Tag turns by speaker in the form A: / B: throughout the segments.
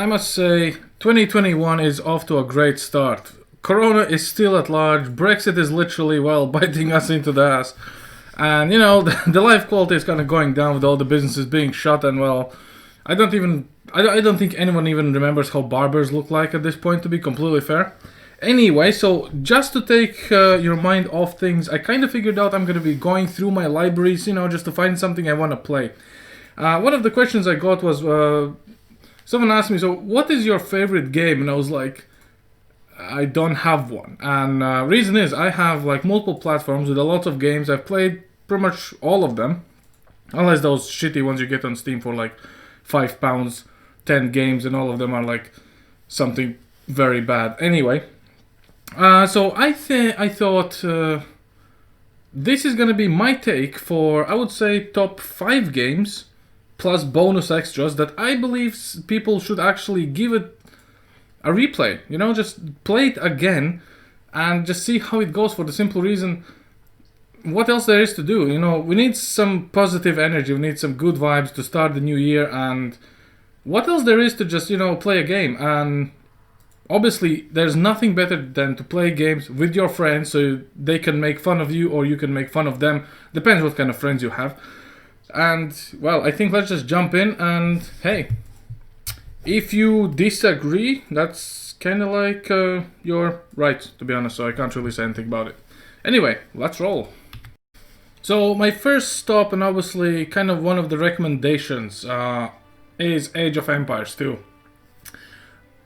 A: I must say, 2021 is off to a great start. Corona is still at large, Brexit is literally, well, biting us into the ass. And, you know, the life quality is kind of going down with all the businesses being shut, and, well, I don't think anyone even remembers how barbers look like at this point, to be completely fair. Anyway, so just to take your mind off things, I kind of figured out I'm going to be going through my libraries, you know, just to find something I want to play. One of the questions I got was, someone asked me, so what is your favorite game? And I was like, I don't have one. And reason is, I have like multiple platforms with a lot of games. I've played pretty much all of them. Unless those shitty ones you get on Steam for like £5, 10 games, and all of them are like something very bad. Anyway, so I thought this is gonna be my take for, I would say, top 5 games plus bonus extras that I believe people should actually give it a replay. You know, just play it again and just see how it goes, for the simple reason, what else there is to do? You know, we need some positive energy, we need some good vibes to start the new year, and what else there is to just, you know, play a game. And obviously there's nothing better than to play games with your friends so they can make fun of you or you can make fun of them, depends what kind of friends you have. And, well, I think let's just jump in, and hey, if you disagree, that's kind of like your right, to be honest, so I can't really say anything about it. Anyway, let's roll. So my first stop, and obviously kind of one of the recommendations, is Age of Empires 2.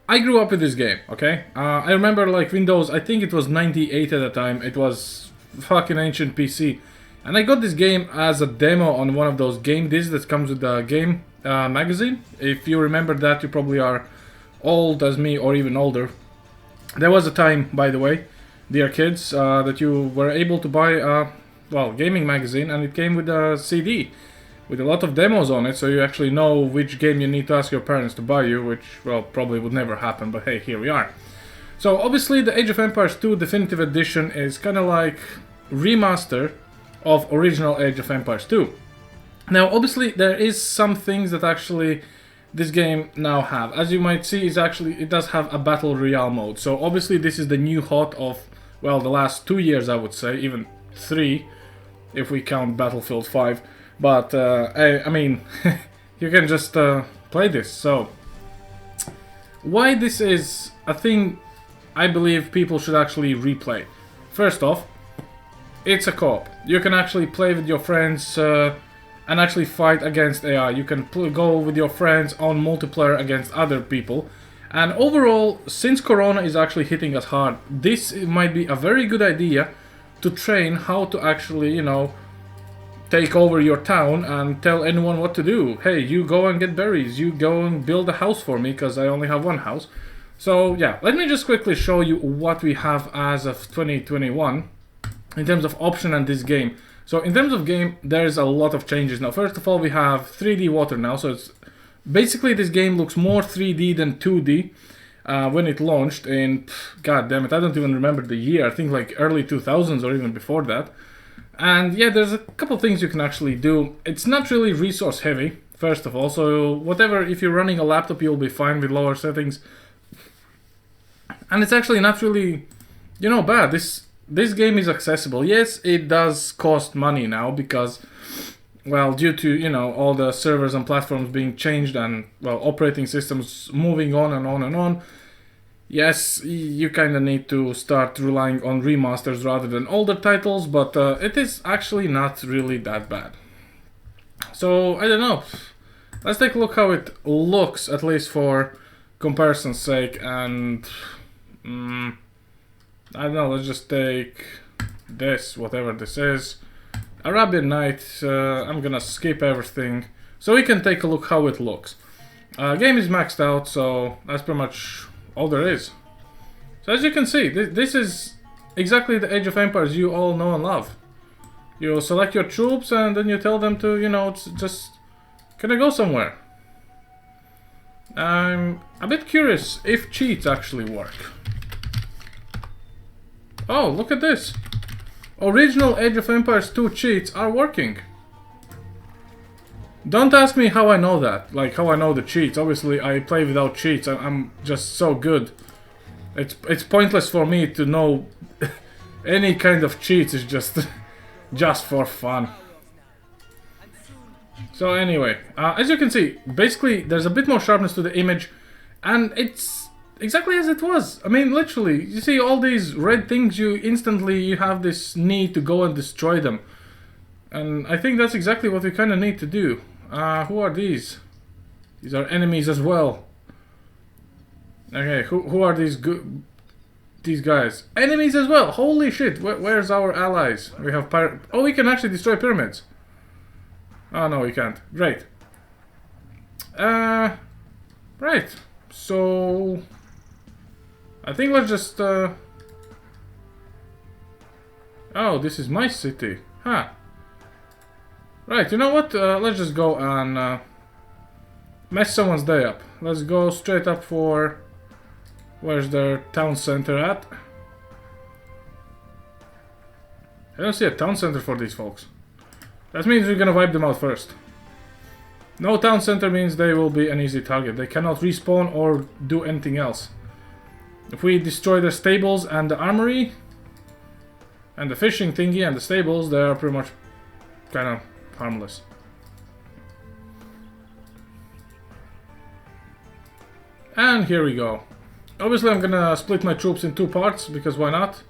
A: I grew up with this game, okay? I remember like Windows, I think it was 98 at the time, it was fucking ancient PC. And I got this game as a demo on one of those game discs that comes with the game magazine. If you remember that, you probably are old as me or even older. There was a time, by the way, dear kids, that you were able to buy a, well, gaming magazine, and it came with a CD with a lot of demos on it, so you actually know which game you need to ask your parents to buy you, which, well, probably would never happen, but hey, here we are. So obviously the Age of Empires 2 Definitive Edition is kind of like remaster of original Age of Empires 2. Now obviously there is some things that actually this game now have. As you might see, it does have a Battle Royale mode, so obviously this is the new hot of, well, the last 2 years, I would say, even 3 if we count Battlefield 5. But I mean, you can just play this. So why this is a thing I believe people should actually replay. First off, it's a co-op. You can actually play with your friends and actually fight against AI. You can go with your friends on multiplayer against other people. And overall, since Corona is actually hitting us hard, this might be a very good idea to train how to actually, you know, take over your town and tell anyone what to do. Hey, you go and get berries, you go and build a house for me, because I only have one house. So yeah, let me just quickly show you what we have as of 2021 in terms of option and this game. So in terms of game, there's a lot of changes now. First of all, we have 3D water now, so it's basically this game looks more 3D than 2D. When it launched in, god damn it, I don't even remember the year, I think like early 2000s or even before that. And yeah, there's a couple things you can actually do. It's not really resource heavy, first of all, so whatever, if you're running a laptop, you'll be fine with lower settings. And it's actually not really, you know, bad. This game is accessible. Yes, it does cost money now because, well, due to, you know, all the servers and platforms being changed and, well, operating systems moving on and on and on. Yes, you kind of need to start relying on remasters rather than older titles, but it is actually not really that bad. So, I don't know. Let's take a look how it looks, at least for comparison's sake, and I don't know, let's just take this, whatever this is. Arabian Night, I'm gonna skip everything, so we can take a look how it looks. Game is maxed out, so that's pretty much all there is. So as you can see, this is exactly the Age of Empires you all know and love. You select your troops and then you tell them to, you know, just can I go somewhere? I'm a bit curious if cheats actually work. Oh, look at this. Original Age of Empires 2 cheats are working. Don't ask me how I know that, like how I know the cheats. Obviously, I play without cheats. I'm just so good. It's pointless for me to know any kind of cheats. It's just just for fun. So anyway, as you can see, basically there's a bit more sharpness to the image, and it's exactly as it was. I mean, literally, you see all these red things, you have this need to go and destroy them. And I think that's exactly what we kind of need to do. Who are these? These are enemies as well. Okay, who are these guys? Enemies as well! Holy shit, where's our allies? We have oh, we can actually destroy pyramids. Oh, no, we can't. Great. Right. So... I think let's just, Oh, this is my city. Huh. Right, you know what? Let's just go and, mess someone's day up. Let's go straight up for... Where's their town center at? I don't see a town center for these folks. That means we're gonna wipe them out first. No town center means they will be an easy target. They cannot respawn or do anything else. If we destroy their stables and the armory, and the fishing thingy and the stables, they are pretty much kind of harmless. And here we go. Obviously I'm gonna split my troops in two parts, because why not?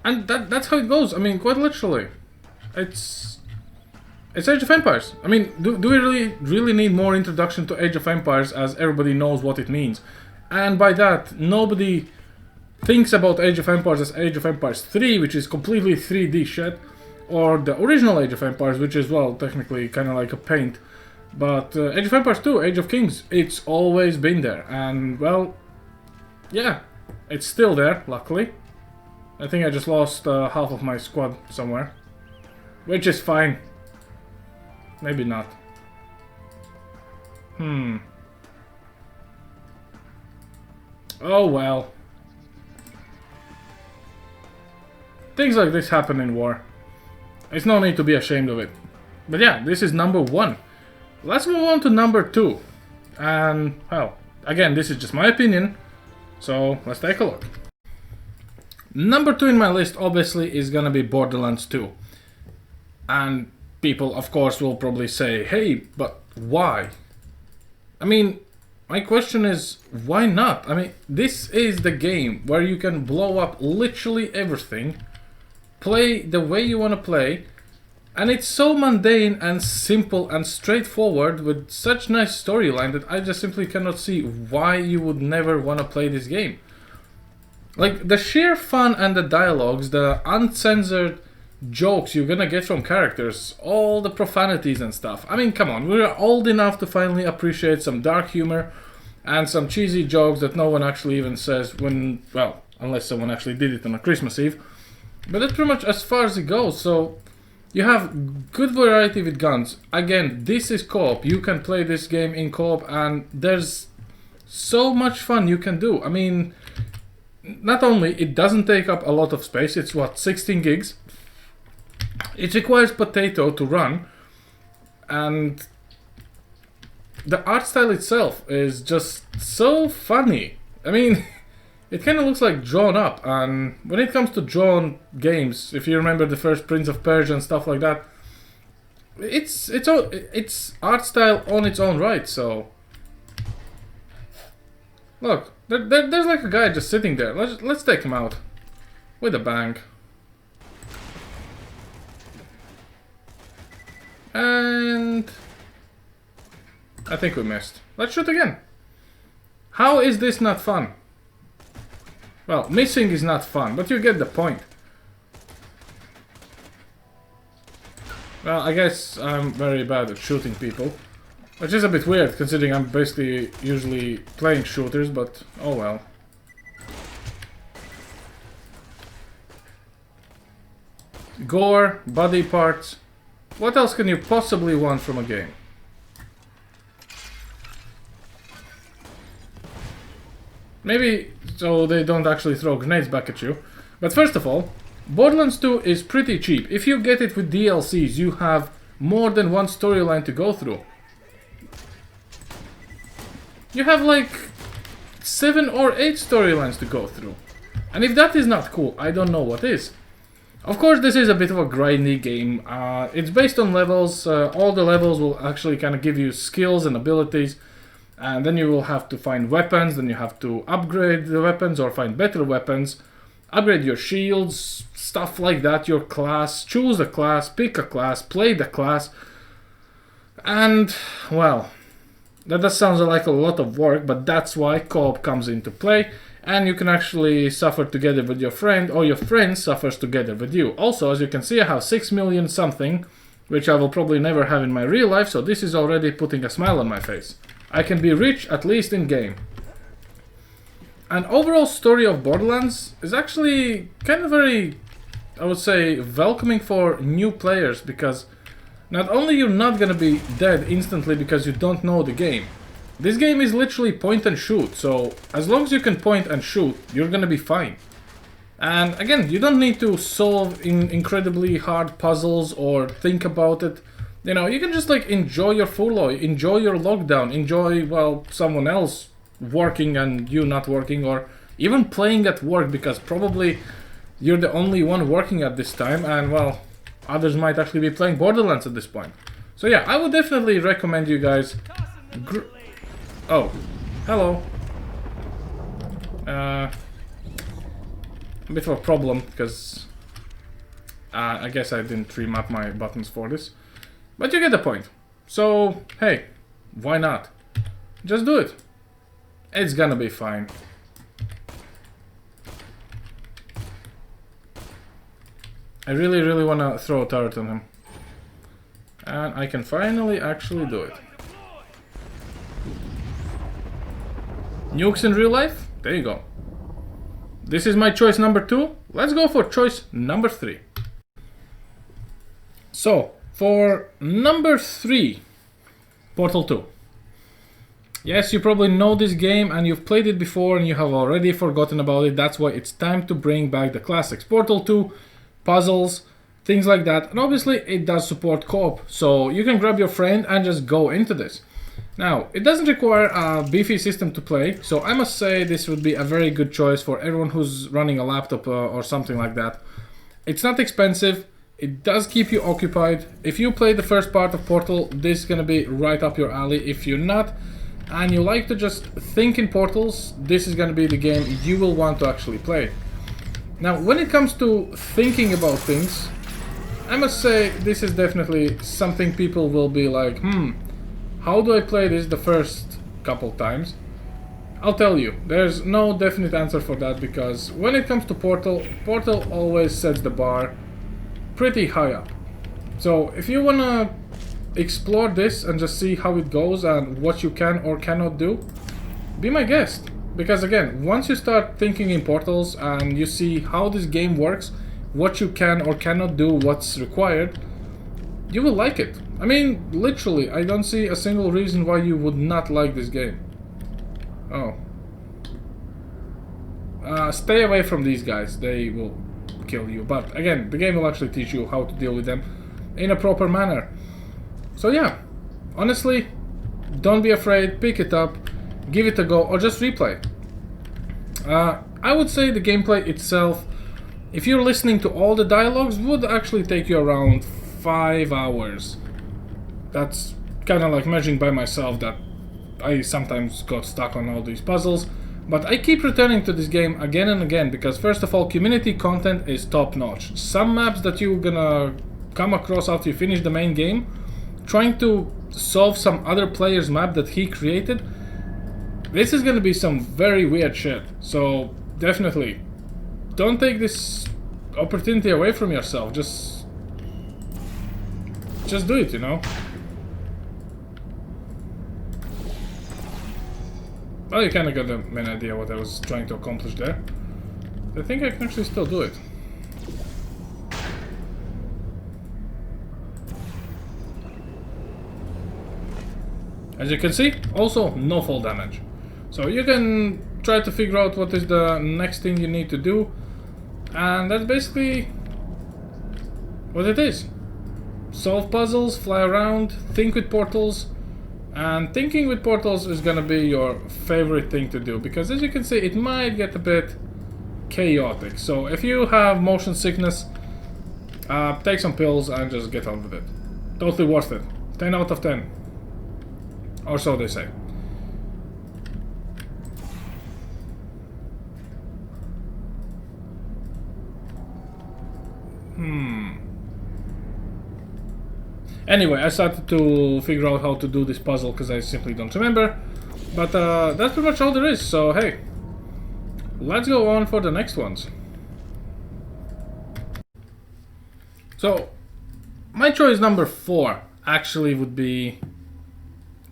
A: And that's how it goes. I mean, quite literally. It's Age of Empires. I mean, do we really need more introduction to Age of Empires, as everybody knows what it means? And by that, nobody thinks about Age of Empires as Age of Empires 3, which is completely 3D shit, or the original Age of Empires, which is, well, technically kind of like a paint. But Age of Empires 2, Age of Kings, it's always been there. And, well, yeah, it's still there, luckily. I think I just lost half of my squad somewhere. Which is fine. Maybe not. Oh well. Things like this happen in war. There's no need to be ashamed of it. But yeah, this is number 1. Let's move on to number 2. And, well, again, this is just my opinion. So, let's take a look. Number 2 in my list, obviously, is gonna be Borderlands 2. And people, of course, will probably say, hey, but why? I mean, my question is, why not? I mean, this is the game where you can blow up literally everything, play the way you want to play, and it's so mundane and simple and straightforward with such nice storyline that I just simply cannot see why you would never want to play this game. Like, the sheer fun and the dialogues, the uncensored jokes you're gonna get from characters, all the profanities and stuff. I mean, come on, we're old enough to finally appreciate some dark humor and some cheesy jokes that no one actually even says when, well, unless someone actually did it on a Christmas Eve. But that's pretty much as far as it goes. So you have good variety with guns. Again, this is co-op. You can play this game in co-op and there's so much fun you can do. I mean, not only it doesn't take up a lot of space, it's what, 16 gigs? It requires potato to run, and the art style itself is just so funny. I mean, it kind of looks like drawn up, and when it comes to drawn games, if you remember the first Prince of Persia and stuff like that, it's art style on its own right. So look, there's like a guy just sitting there. Let's take him out with a bang. And I think we missed. Let's shoot again. How is this not fun? Well, missing is not fun, but you get the point. Well, I guess I'm very bad at shooting people. Which is a bit weird, considering I'm basically usually playing shooters, but oh well. Gore, body parts. What else can you possibly want from a game? Maybe so they don't actually throw grenades back at you. But first of all, Borderlands 2 is pretty cheap. If you get it with DLCs, you have more than one storyline to go through. You have like 7 or 8 storylines to go through. And if that is not cool, I don't know what is. Of course, this is a bit of a grindy game. It's based on levels. All the levels will actually kind of give you skills and abilities. And then you will have to find weapons. Then you have to upgrade the weapons or find better weapons. Upgrade your shields, stuff like that, your class. Choose a class, pick a class, play the class. And, well, that does sound like a lot of work, but that's why co-op comes into play. And you can actually suffer together with your friend, or your friend suffers together with you. Also, as you can see, I have 6 million something, which I will probably never have in my real life, so this is already putting a smile on my face. I can be rich, at least in game. An overall story of Borderlands is actually kind of very, I would say, welcoming for new players, because not only you're not gonna be dead instantly because you don't know the game. This game is literally point and shoot, so as long as you can point and shoot, you're gonna be fine. And again, you don't need to solve incredibly hard puzzles or think about it. You know, you can just like enjoy your furlough, enjoy your lockdown, enjoy, well, someone else working and you not working, or even playing at work, because probably you're the only one working at this time, and well, others might actually be playing Borderlands at this point. So yeah, I would definitely recommend you guys... Oh, hello. A bit of a problem, because I guess I didn't remap my buttons for this. But you get the point. So, hey, why not? Just do it. It's gonna be fine. I really wanna throw a turret on him. And I can finally actually do it. Nukes in real life? There you go. This is my choice number 2. Let's go for choice number 3. So, for number 3, Portal 2. Yes, you probably know this game and you've played it before and you have already forgotten about it. That's why it's time to bring back the classics. Portal 2, puzzles, things like that. And obviously it does support co-op, so you can grab your friend and just go into this. Now, it doesn't require a beefy system to play, so I must say this would be a very good choice for everyone who's running a laptop or something like that. It's not expensive, it does keep you occupied. If you play the first part of Portal, this is gonna be right up your alley. If you're not, and you like to just think in portals, this is gonna be the game you will want to actually play. Now, when it comes to thinking about things, I must say this is definitely something people will be like, how do I play this the first couple times? I'll tell you, there's no definite answer for that, because when it comes to Portal, Portal always sets the bar pretty high up. So if you wanna explore this and just see how it goes and what you can or cannot do, be my guest. Because again, once you start thinking in portals and you see how this game works, what you can or cannot do, what's required, you will like it. I mean, literally, I don't see a single reason why you would not like this game. Oh. Stay away from these guys, they will kill you. But again, the game will actually teach you how to deal with them in a proper manner. So yeah, honestly, don't be afraid, pick it up, give it a go, or just replay. I would say the gameplay itself, if you're listening to all the dialogues, would actually take you around 5 hours. That's kind of like measuring by myself that I sometimes got stuck on all these puzzles. But I keep returning to this game again and again because first of all, community content is top notch. Some maps that you're gonna come across after you finish the main game, trying to solve some other player's map that he created, this is gonna be some very weird shit. So definitely, don't take this opportunity away from yourself. Just do it, you know? Well, you kind of got the main idea what I was trying to accomplish there. I think I can actually still do it. As you can see, also no fall damage. So you can try to figure out what is the next thing you need to do. And that's basically what it is. Solve puzzles, fly around, think with portals. And thinking with portals is gonna be your favorite thing to do, because as you can see, it might get a bit chaotic. So if you have motion sickness, take some pills and just get on with it. Totally worth it. 10 out of 10. Or so they say. Anyway, I started to figure out how to do this puzzle because I simply don't remember. But that's pretty much all there is, so hey, let's go on for the next ones. So, my choice number 4 actually would be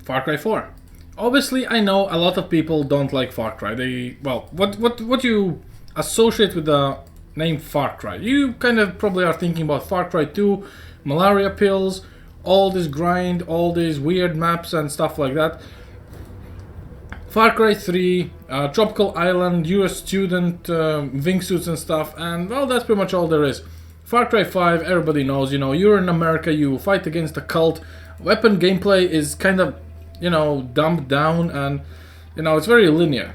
A: Far Cry 4. Obviously, I know a lot of people don't like Far Cry. What you associate with the name Far Cry? You kind of probably are thinking about Far Cry 2, malaria pills, all this grind, all these weird maps and stuff like that. Far Cry 3, tropical island, you're a student, wingsuits and stuff, and well, that's pretty much all there is. Far Cry 5, everybody knows, you know, you're in America, you fight against a cult. Weapon gameplay is kind of, you know, dumbed down and, you know, it's very linear.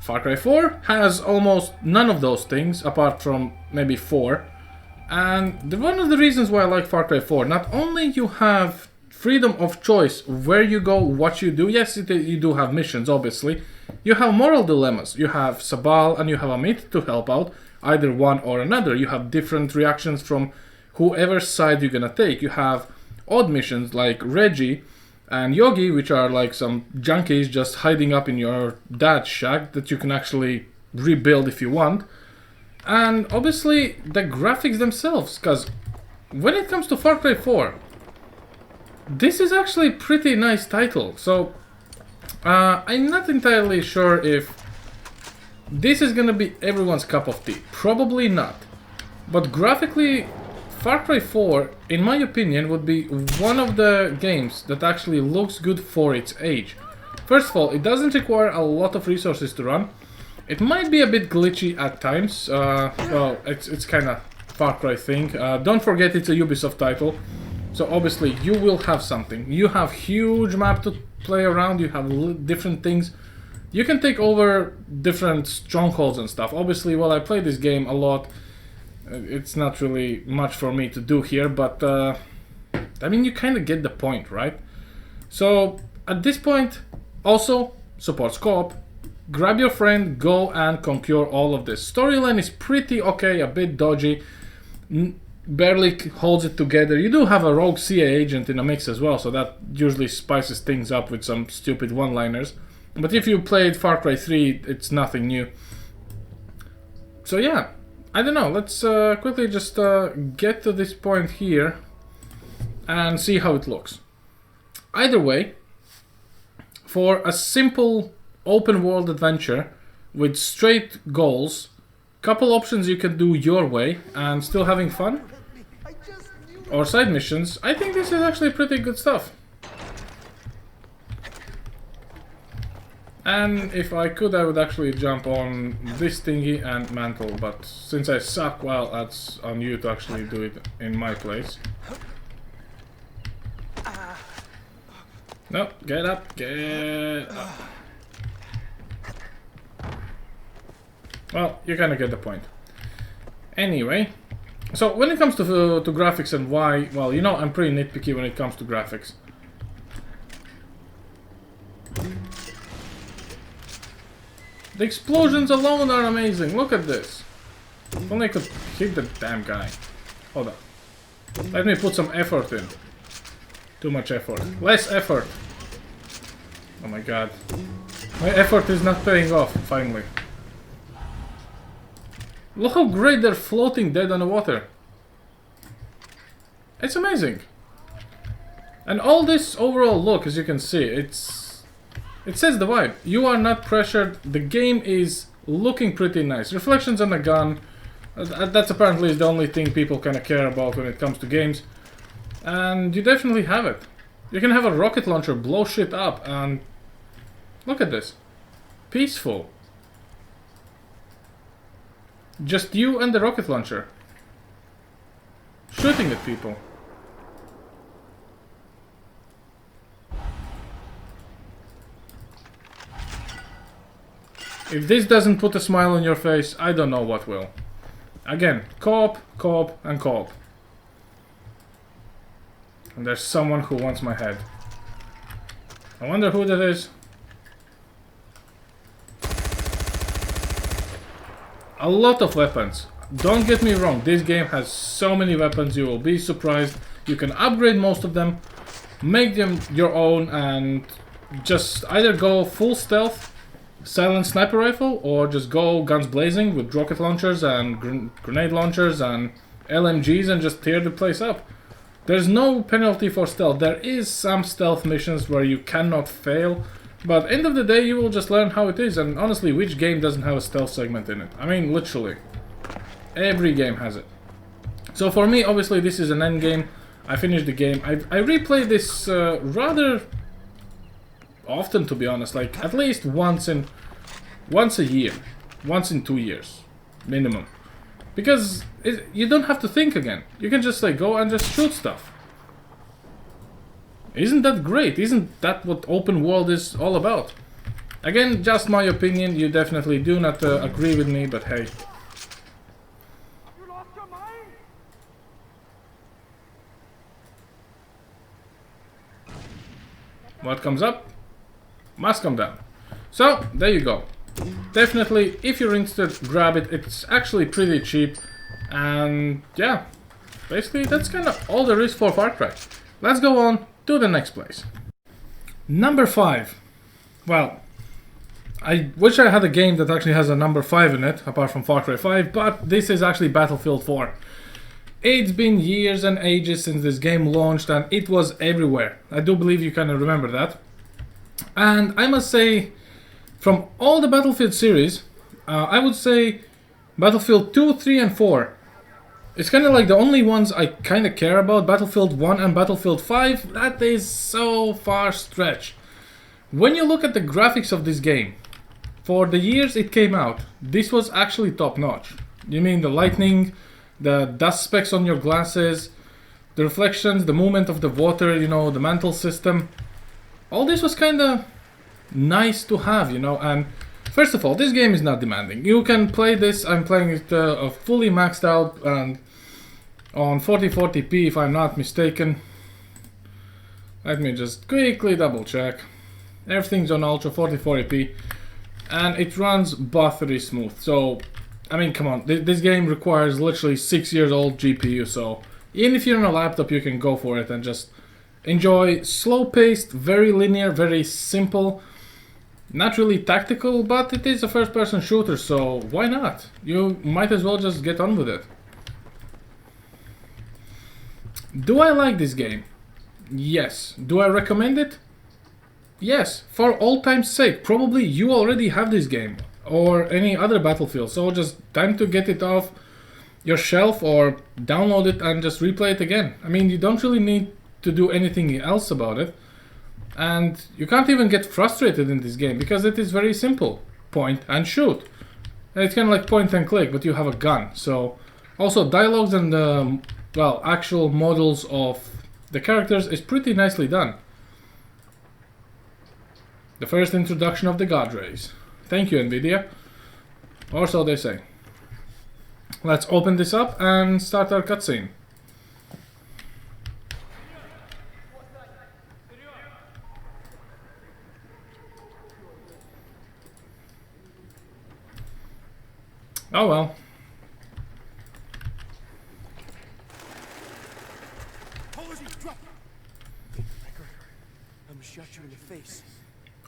A: Far Cry 4 has almost none of those things, apart from maybe 4. And one of the reasons why I like Far Cry 4, not only you have freedom of choice where you go, what you do. Yes, you do have missions, obviously. You have moral dilemmas. You have Sabal and you have Amit to help out, either one or another. You have different reactions from whoever side you're gonna take. You have odd missions like Reggie and Yogi, which are like some junkies just hiding up in your dad's shack that you can actually rebuild if you want. And obviously the graphics themselves, because when it comes to Far Cry 4, this is actually a pretty nice title. So I'm not entirely sure if this is gonna be everyone's cup of tea. Probably not. But graphically, Far Cry 4, in my opinion, would be one of the games that actually looks good for its age. First of all, it doesn't require a lot of resources to run. It might be a bit glitchy at times. Well, it's kind of Far Cry thing. Don't forget it's a Ubisoft title. So obviously you will have something. You have huge map to play around. You have different things. You can take over different strongholds and stuff. Obviously, while I play this game a lot, it's not really much for me to do here. But I mean, you kind of get the point, right? So at this point, also supports co-op. Grab your friend, go and conquer all of this. Storyline is pretty okay, a bit dodgy, barely holds it together. You do have a rogue CIA agent in the mix as well, so that usually spices things up with some stupid one-liners. But if you played Far Cry 3, it's nothing new. So yeah, I don't know, let's quickly just get to this point here and see how it looks. Either way, for a simple open world adventure with straight goals, couple options you can do your way and still having fun, or side missions, I think this is actually pretty good stuff. And if I could, I would actually jump on this thingy and mantle, but since I suck, well, that's on you to actually do it in my place. No, get up, get up. Well, you kind of get the point. Anyway, so when it comes to graphics and why, well, you know, I'm pretty nitpicky when it comes to graphics. The explosions alone are amazing. Look at this. If only I could hit the damn guy. Hold up. Let me put some effort in. Too much effort. Less effort. Oh my god. My effort is not paying off, finally. Look how great they're floating dead on the water. It's amazing. And all this overall look, as you can see, it says the vibe. You are not pressured. The game is looking pretty nice. Reflections on the gun. That's apparently the only thing people kind of care about when it comes to games. And you definitely have it. You can have a rocket launcher blow shit up and... Look at this. Peaceful. Just you and the rocket launcher. Shooting at people. If this doesn't put a smile on your face, I don't know what will. Again, co-op, co-op, and co-op. And there's someone who wants my head. I wonder who that is. A lot of weapons. Don't get me wrong, this game has so many weapons, you will be surprised. You can upgrade most of them, make them your own, and just either go full stealth, silent sniper rifle, or just go guns blazing with rocket launchers and grenade launchers and LMGs and just tear the place up. There's no penalty for stealth. There is some stealth missions where you cannot fail, but end of the day you will just learn how it is. And honestly, which game doesn't have a stealth segment in it? I mean, literally. Every game has it. So for me, obviously, this is an end game. I finished the game. I replay this rather often, to be honest. Like at least once a year, once in 2 years, minimum. Because you don't have to think again. You can just like go and just shoot stuff. Isn't that great? Isn't that what open world is all about? Again, just my opinion. You definitely do not agree with me, but hey. What comes up must come down. So, there you go. Definitely, if you're interested, grab it. It's actually pretty cheap. And yeah, basically that's kind of all there is for Far Cry. Let's go on to the next place. Number 5. Well, I wish I had a game that actually has a number 5 in it, apart from Far Cry 5, but this is actually Battlefield 4. It's been years and ages since this game launched, and it was everywhere. I do believe you kind of remember that. And I must say, from all the Battlefield series, I would say Battlefield 2, 3, and 4. It's kind of like the only ones I kind of care about. Battlefield 1 and Battlefield 5, that is so far stretch. When you look at the graphics of this game, for the years it came out, this was actually top notch. You mean the lightning, the dust specks on your glasses, the reflections, the movement of the water, you know, the mantle system. All this was kind of nice to have, you know. And first of all, this game is not demanding. You can play this. I'm playing it fully maxed out and on 4040p if I'm not mistaken. Let me just quickly double check. Everything's on ultra 4040p and it runs buttery smooth. So I mean, come on, this game requires literally 6 years old GPU, so even if you're on a laptop you can go for it and just enjoy slow-paced, very linear, very simple, not really tactical, but it is a first-person shooter, so why not? You might as well just get on with it. Do I like this game? Yes. Do I recommend it? Yes, for all time's sake. Probably you already have this game or any other Battlefield, so just time to get it off your shelf or download it and just replay it again. I mean, you don't really need to do anything else about it, and you can't even get frustrated in this game because it is very simple. Point and shoot. And it's kind of like point and click, but you have a gun. So also dialogues and well, actual models of the characters is pretty nicely done. The first introduction of the God Rays. Thank you, Nvidia. Or so they say. Let's open this up and start our cutscene. Oh well.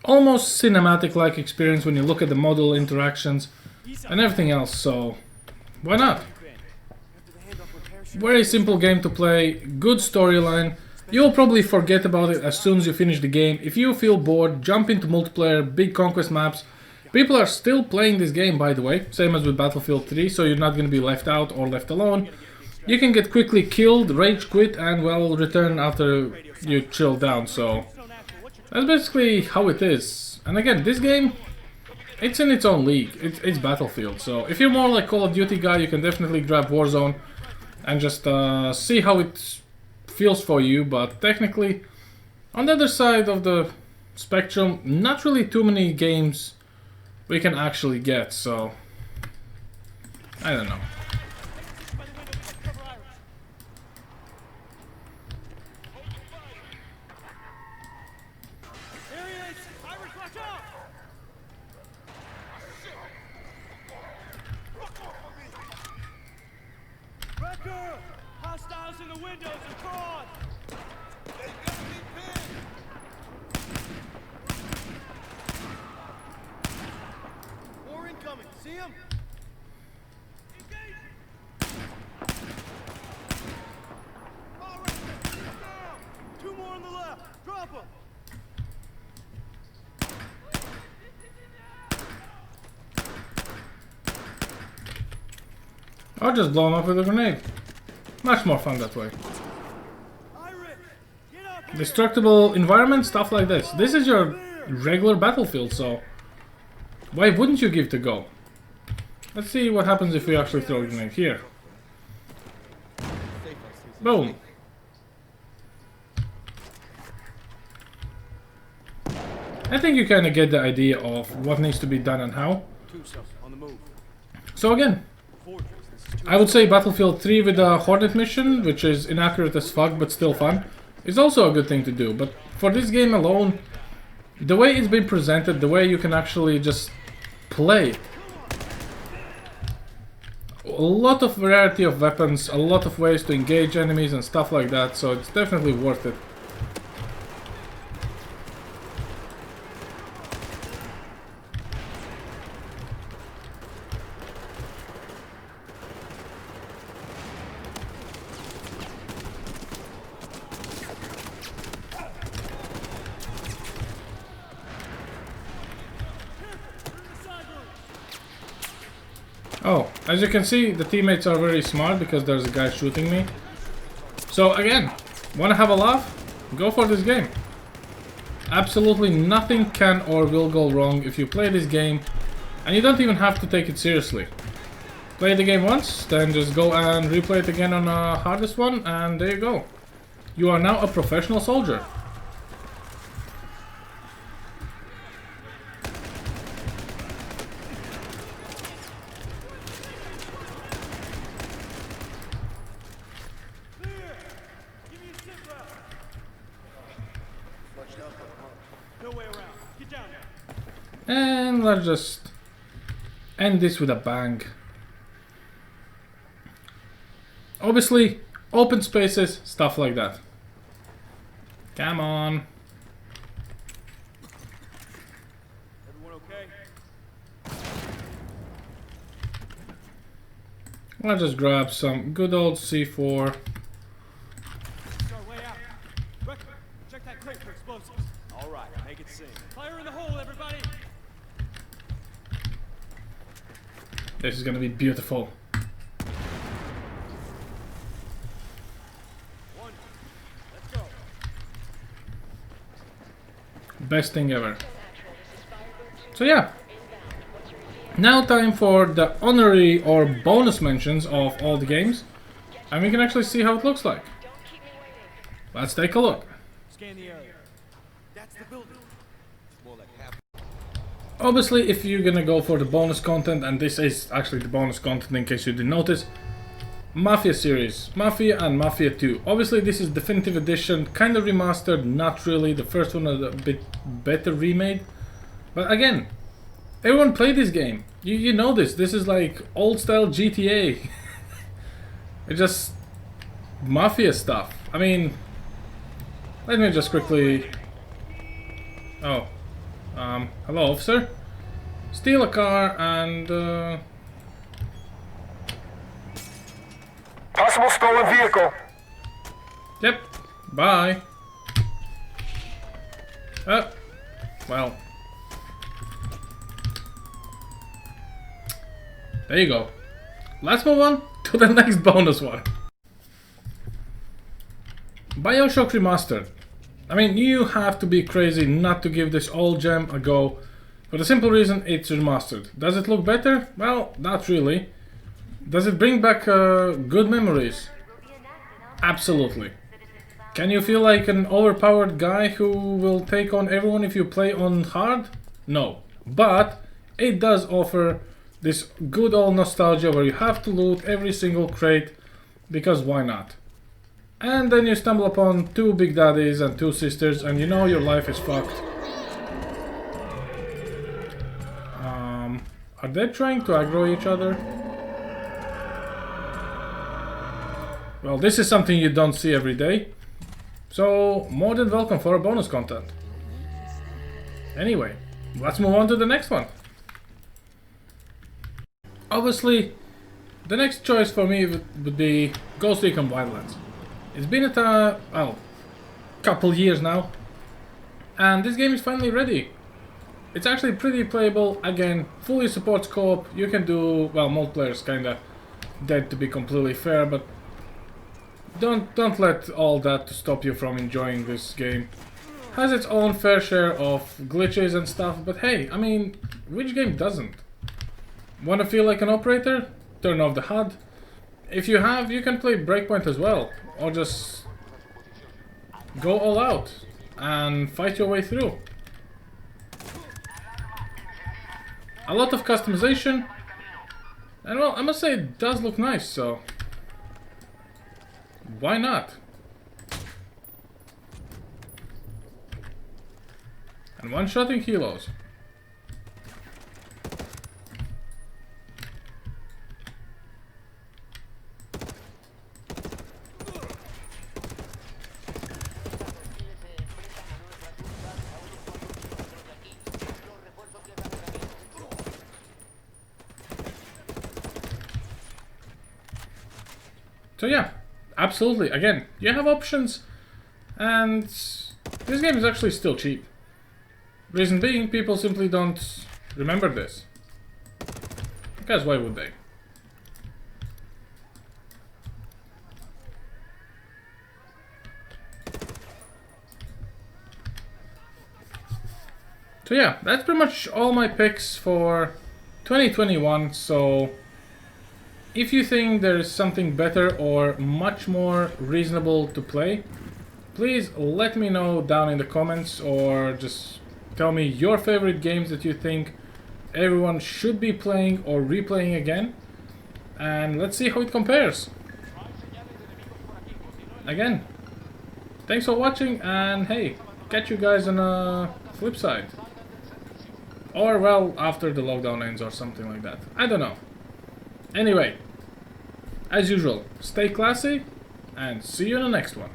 A: Almost cinematic-like experience when you look at the model interactions and everything else, so why not? Very simple game to play, good storyline. You'll probably forget about it as soon as you finish the game. If you feel bored, jump into multiplayer, big conquest maps. People are still playing this game, by the way, same as with Battlefield 3, so you're not going to be left out or left alone. You can get quickly killed, rage quit, and well, return after you chill down, so that's basically how it is. And again, this game, it's in its own league. It's Battlefield. So if you're more like Call of Duty guy, you can definitely grab Warzone and just see how it feels for you. But technically, on the other side of the spectrum, not really too many games we can actually get. So I don't know.
B: Hostiles in the windows and fraud! They got me pinned! More incoming, see him? Engage! All right, down! Two more on the left, drop them!
A: Or just blow them up with a grenade. Much more fun that way. Destructible environment, stuff like this. This is your regular Battlefield, so why wouldn't you give it a go? Let's see what happens if we actually throw a grenade here. Boom. I think you kind of get the idea of what needs to be done and how. So again, I would say Battlefield 3 with a Hornet mission, which is inaccurate as fuck but still fun, is also a good thing to do. But for this game alone, the way it's been presented, the way you can actually just play, a lot of variety of weapons, a lot of ways to engage enemies and stuff like that, so it's definitely worth it. Oh, as you can see, the teammates are very smart because there's a guy shooting me. So again, wanna have a laugh? Go for this game. Absolutely nothing can or will go wrong if you play this game, and you don't even have to take it seriously. Play the game once, then just go and replay it again on a hardest one, and there you go. You are now a professional soldier. And let's just end this with a bang. Obviously, open spaces, stuff like that. Come on.
B: Everyone okay?
A: Let's just grab some good old C4.
B: Start way out. Recker, check that crate for explosives. All right, make it sing. Fire in the hole, everybody.
A: This is gonna be beautiful.
B: Let's go.
A: Best thing ever. So yeah. Now time for the honorary or bonus mentions of all the games. And we can actually see how it looks like. Let's take a look.
B: Scan the area. That's the building. It's more like half.
A: Obviously, if you're gonna go for the bonus content, and this is actually the bonus content in case you didn't notice, Mafia series, Mafia and Mafia 2. Obviously, this is definitive edition, kind of remastered, not really. The first one is a bit better remade. But again, everyone played this game. You know this. This is like old style GTA. It's just Mafia stuff. I mean, let me just quickly... Oh. Hello, officer. Steal a car and,
C: Possible stolen vehicle.
A: Yep. Bye. Well. There you go. Let's move on to the next bonus one. BioShock Remastered. I mean, you have to be crazy not to give this old gem a go. For the simple reason it's remastered. Does it look better? Well, not really. Does it bring back good memories? Absolutely. Can you feel like an overpowered guy who will take on everyone if you play on hard? No. But it does offer this good old nostalgia where you have to loot every single crate, because why not? And then you stumble upon 2 big daddies and 2 sisters and you know your life is fucked. Are they trying to aggro each other? Well, this is something you don't see every day. So, more than welcome for a bonus content. Anyway, let's move on to the next one. Obviously, the next choice for me would be Ghost Recon Wildlands. It's been at a couple years now, and this game is finally ready. It's actually pretty playable. Again, fully supports co-op. You can do, well, multiplayer's kinda dead to be completely fair, but don't let all that to stop you from enjoying this game. Has its own fair share of glitches and stuff, but hey, I mean, which game doesn't? Wanna feel like an operator? Turn off the HUD. If you have, you can play Breakpoint as well, or just go all out and fight your way through. A lot of customization, and well, I must say it does look nice, so why not? And one-shotting helos. So yeah, absolutely. Again, you have options, and this game is actually still cheap. Reason being, people simply don't remember this. Because why would they? So yeah, that's pretty much all my picks for 2021, so if you think there's something better or much more reasonable to play, please let me know down in the comments, or just tell me your favorite games that you think everyone should be playing or replaying again, and let's see how it compares. Again, thanks for watching, and hey, catch you guys on a flip side. Or well, after the lockdown ends or something like that. I don't know. Anyway, as usual, stay classy, and see you in the next one.